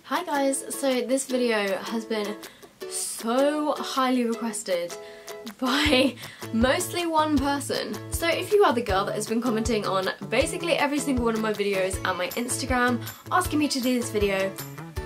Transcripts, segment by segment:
Hi guys, so this video has been so highly requested by mostly one person. So if you are the girl that has been commenting on basically every single one of my videos and my Instagram asking me to do this video,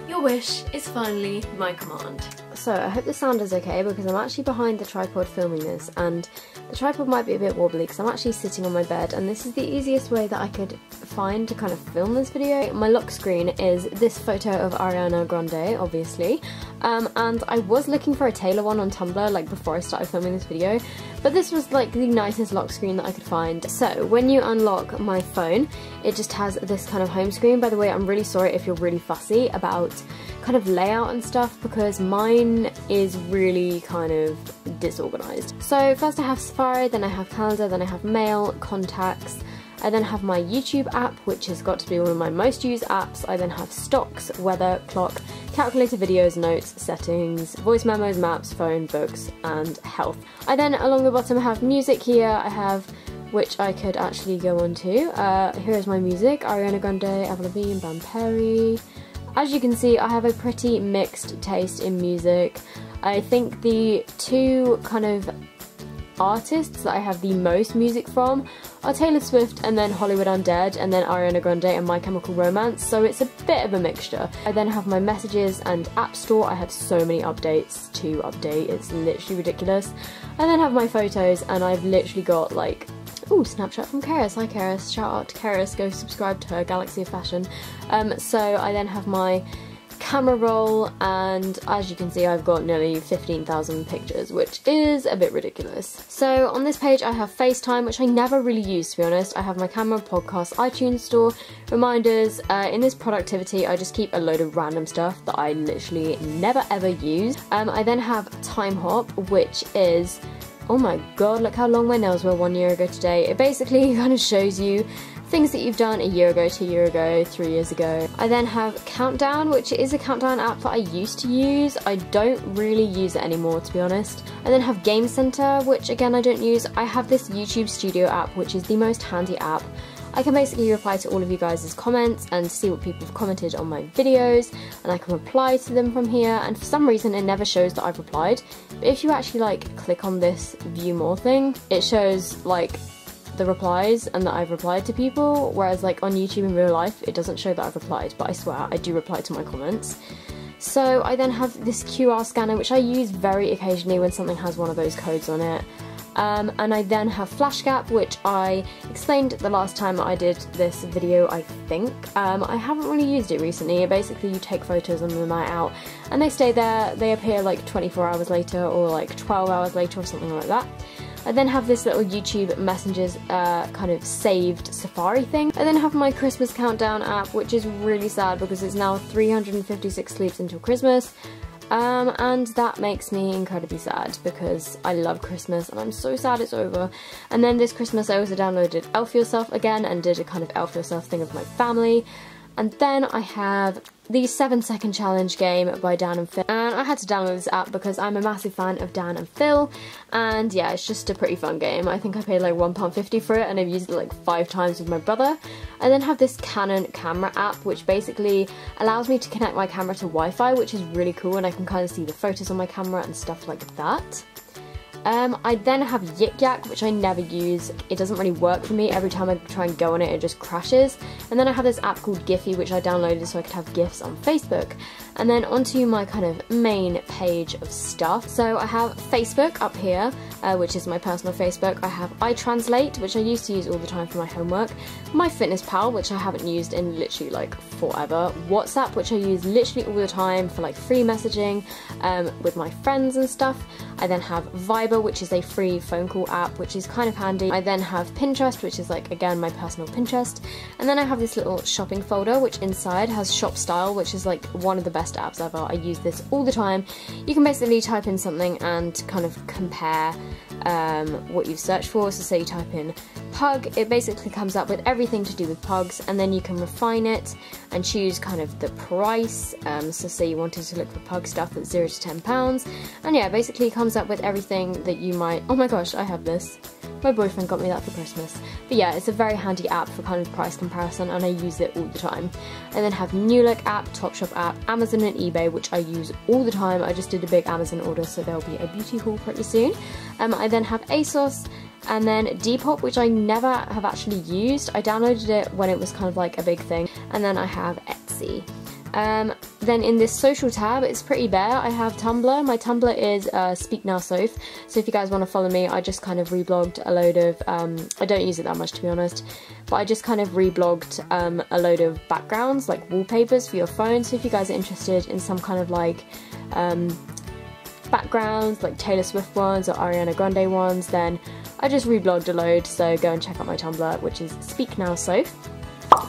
your wish is finally my command. So I hope the sound is okay because I'm actually behind the tripod filming this and the tripod might be a bit wobbly because I'm actually sitting on my bed and this is the easiest way that I could find to kind of film this video. My lock screen is this photo of Ariana Grande, obviously, and I was looking for a Taylor one on Tumblr like before I started filming this video, but this was like the nicest lock screen that I could find. So when you unlock my phone, it just has this kind of home screen. By the way, I'm really sorry if you're really fussy about kind of layout and stuff because mine is really kind of disorganized. So first I have Safari, then I have Calendar, then I have Mail, Contacts, I then have my YouTube app, which has got to be one of my most used apps. I then have Stocks, Weather, Clock, Calculator, Videos, Notes, Settings, Voice Memos, Maps, Phone, Books, and Health. I then, along the bottom, have Music here. I have, which I could actually go on to. Here is my music, Ariana Grande, Avril Lavigne, Van Perry. As you can see, I have a pretty mixed taste in music. I think the two kind of artists that I have the most music from are Taylor Swift and then Hollywood Undead and then Ariana Grande and My Chemical Romance, so it's a bit of a mixture. I then have my messages and app store. I have so many updates to update, it's literally ridiculous. I then have my photos and I've literally got like, ooh, Snapchat from Karis. Hi Karis, shout out to Karis, go subscribe to her, Galaxy of Fashion. So I then have my camera roll and as you can see I've got nearly 15,000 pictures, which is a bit ridiculous. So on this page I have FaceTime, which I never really use to be honest. I have my camera, podcast, iTunes store, reminders. In this productivity I just keep a load of random stuff that I literally never ever use. I then have Time Hop, which is, oh my god, look how long my nails were 1 year ago today. It basically kind of shows you things that you've done a year ago, 2 years ago, 3 years ago. I then have Countdown, which is a countdown app that I used to use. I don't really use it anymore, to be honest. I then have Game Center, which again I don't use. I have this YouTube Studio app, which is the most handy app. I can basically reply to all of you guys' comments and see what people have commented on my videos, and I can reply to them from here, and for some reason it never shows that I've replied. But if you actually like click on this view more thing, it shows like the replies and that I've replied to people, whereas like on YouTube in real life it doesn't show that I've replied, but I swear I do reply to my comments. So I then have this QR scanner, which I use very occasionally when something has one of those codes on it. And I then have Flashgap, which I explained the last time I did this video, I think. I haven't really used it recently. Basically you take photos on the night out and they stay there, they appear like 24 hours later or like 12 hours later or something like that. I then have this little YouTube Messengers kind of saved Safari thing. I then have my Christmas countdown app, which is really sad because it's now 356 sleeps until Christmas. And that makes me incredibly sad because I love Christmas and I'm so sad it's over. And then this Christmas I also downloaded Elf Yourself again and did a kind of Elf Yourself thing with my family. And then I have the 7-second challenge game by Dan and Phil. And I had to download this app because I'm a massive fan of Dan and Phil. And yeah, it's just a pretty fun game. I think I paid like £1.50 for it and I've used it like 5 times with my brother. I then have this Canon camera app, which basically allows me to connect my camera to Wi-Fi, which is really cool, and I can kind of see the photos on my camera and stuff like that. I then have Yik Yak, which I never use. It doesn't really work for me. Every time I try and go on it, it just crashes. And then I have this app called Giphy, which I downloaded so I could have GIFs on Facebook. And then onto my kind of main page of stuff. So I have Facebook up here, which is my personal Facebook. I have iTranslate, which I used to use all the time for my homework. MyFitnessPal, which I haven't used in literally like forever. WhatsApp, which I use literally all the time for like free messaging with my friends and stuff. I then have Viber, which is a free phone call app, which is kind of handy. I then have Pinterest, which is like, again, my personal Pinterest. And then I have this little shopping folder, which inside has Shop Style, which is like one of the best apps ever. I use this all the time. You can basically type in something and kind of compare what you've searched for. So say you type in pug, it basically comes up with everything to do with pugs, and then you can refine it and choose kind of the price. So say you wanted to look for pug stuff at £0 to £10, and yeah, basically it comes up with everything that you might. Oh my gosh, I have this. My boyfriend got me that for Christmas. But yeah, it's a very handy app for kind of price comparison, and I use it all the time. I then have New Look app, Topshop app, Amazon and eBay, which I use all the time. I just did a big Amazon order, so there'll be a beauty haul pretty soon. I then have ASOS, and then Depop, which I never have actually used. I downloaded it when it was kind of like a big thing. And then I have Etsy. Then in this social tab, it's pretty bare. I have Tumblr. My Tumblr is Speak Now Soph. So if you guys want to follow me, I just kind of reblogged a load of, I don't use it that much to be honest, but I just kind of reblogged a load of backgrounds, like wallpapers for your phone. So if you guys are interested in some kind of like backgrounds, like Taylor Swift ones or Ariana Grande ones, then I just reblogged a load, so go and check out my Tumblr, which is Speak Now Soph.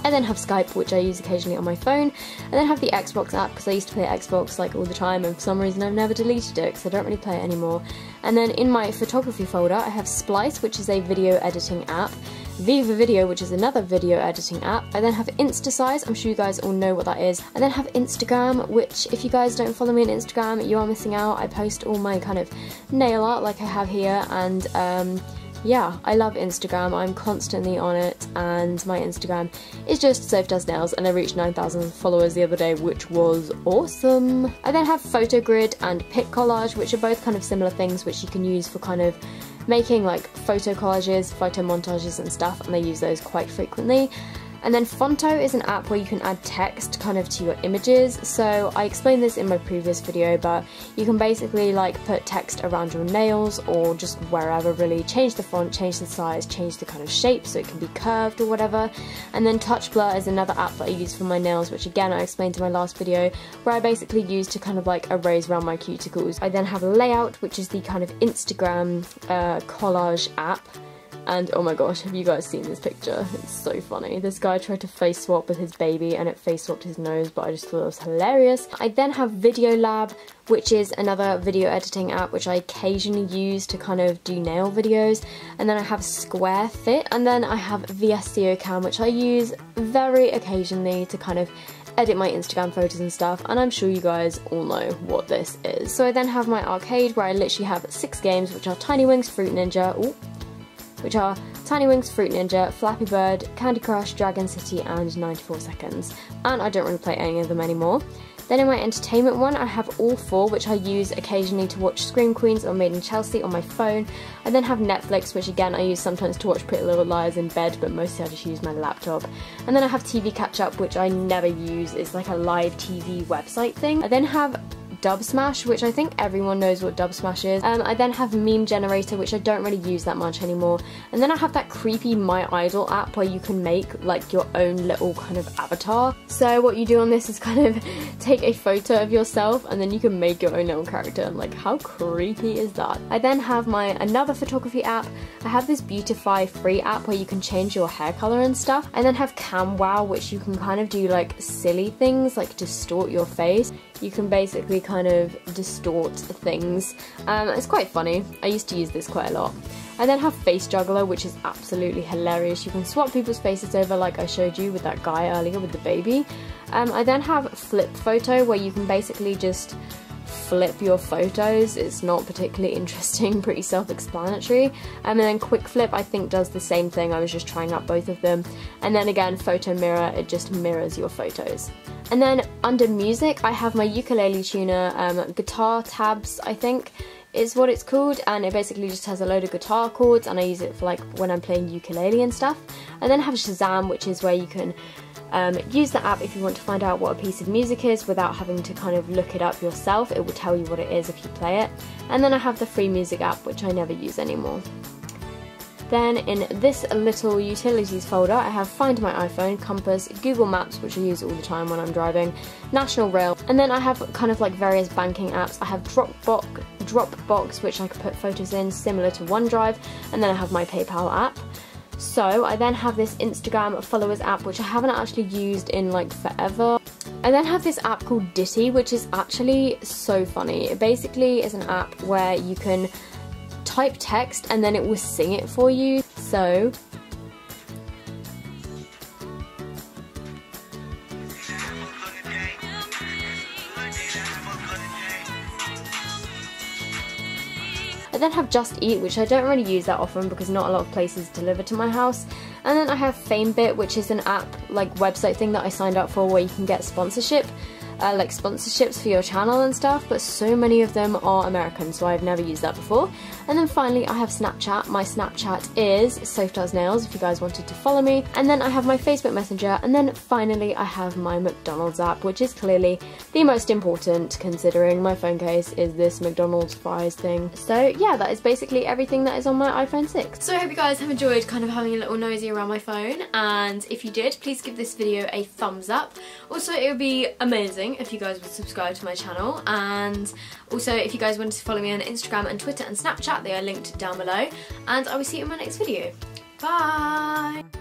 I then have Skype, which I use occasionally on my phone. I then have the Xbox app, because I used to play Xbox like all the time, and for some reason I've never deleted it because I don't really play it anymore. And then in my photography folder I have Splice, which is a video editing app, Viva Video, which is another video editing app. I then have Instasize, I'm sure you guys all know what that is. I then have Instagram, which if you guys don't follow me on Instagram, you are missing out. I post all my kind of nail art like I have here, and yeah, I love Instagram. I'm constantly on it, and my Instagram is just sophdoesnails, and I reached 9,000 followers the other day, which was awesome. I then have Photogrid and Pic Collage, which are both kind of similar things which you can use for kind of making like photo collages, photo montages and stuff, and I use those quite frequently. And then Fonto is an app where you can add text kind of to your images. So I explained this in my previous video, but you can basically like put text around your nails or just wherever really, change the font, change the size, change the kind of shape so it can be curved or whatever. And then Touch Blur is another app that I use for my nails, which again I explained in my last video, where I basically use to kind of like erase around my cuticles. I then have Layout, which is the kind of Instagram collage app. And oh my gosh, have you guys seen this picture? It's so funny. This guy tried to face swap with his baby and it face swapped his nose, but I just thought it was hilarious. I then have Video Lab, which is another video editing app which I occasionally use to kind of do nail videos. And then I have Square Fit, and then I have VSCO Cam, which I use very occasionally to kind of edit my Instagram photos and stuff, and I'm sure you guys all know what this is. So I then have my arcade, where I literally have 6 games, which are Tiny Wings, Fruit Ninja, Flappy Bird, Candy Crush, Dragon City and 94 Seconds, and I don't really play any of them anymore. Then in my entertainment one, I have all 4, which I use occasionally to watch Scream Queens or Made in Chelsea on my phone. I then have Netflix, which again I use sometimes to watch Pretty Little Liars in bed, but mostly I just use my laptop. And then I have TV Catch Up, which I never use. It's like a live TV website thing. I then have Dub Smash, which I think everyone knows what Dub Smash is. I then have Meme Generator, which I don't really use that much anymore. And then I have that creepy My Idol app where you can make like your own little kind of avatar. So what you do on this is kind of take a photo of yourself and then you can make your own little character. And like, how creepy is that? I then have another photography app. I have this Beautify free app where you can change your hair color and stuff. I then have CamWow, which you can kind of do like silly things, like distort your face. You can basically kind of distort things. It's quite funny. I used to use this quite a lot. I then have Face Juggler, which is absolutely hilarious. You can swap people's faces over like I showed you with that guy earlier with the baby. I then have Flip Photo, where you can basically just flip your photos. It's not particularly interesting, pretty self-explanatory. And then Quick Flip I think does the same thing. I was just trying out both of them. And then again, Photo Mirror, it just mirrors your photos. And then under music, I have my ukulele tuner, guitar tabs I think is what it's called, and it basically just has a load of guitar chords, and I use it for like when I'm playing ukulele and stuff. I then have Shazam, which is where you can use the app if you want to find out what a piece of music is without having to kind of look it up yourself. It will tell you what it is if you play it. And then I have the free music app, which I never use anymore. Then in this little utilities folder, I have Find My iPhone, Compass, Google Maps, which I use all the time when I'm driving, National Rail, and then I have kind of like various banking apps. I have Dropbox, which I could put photos in, similar to OneDrive, and then I have my PayPal app. So I then have this Instagram followers app, which I haven't actually used in like forever. I then have this app called Ditty, which is actually so funny. It basically is an app where you can type text and then it will sing it for you. So I then have Just Eat, which I don't really use that often because not a lot of places deliver to my house. And then I have FameBit, which is an app, like website thing that I signed up for where you can get sponsorship. Like sponsorships for your channel and stuff, but so many of them are American, so I've never used that before. And then finally I have Snapchat. My Snapchat is sophdoesnails if you guys wanted to follow me. And then I have my Facebook Messenger, and then finally I have my McDonald's app, which is clearly the most important considering my phone case is this McDonald's fries thing. So yeah, that is basically everything that is on my iPhone 6. So I hope you guys have enjoyed kind of having a little nosy around my phone, and if you did, please give this video a thumbs up. Also, it would be amazing if you guys would subscribe to my channel, and also if you guys wanted to follow me on Instagram and Twitter and Snapchat, they are linked down below, and I will see you in my next video. Bye!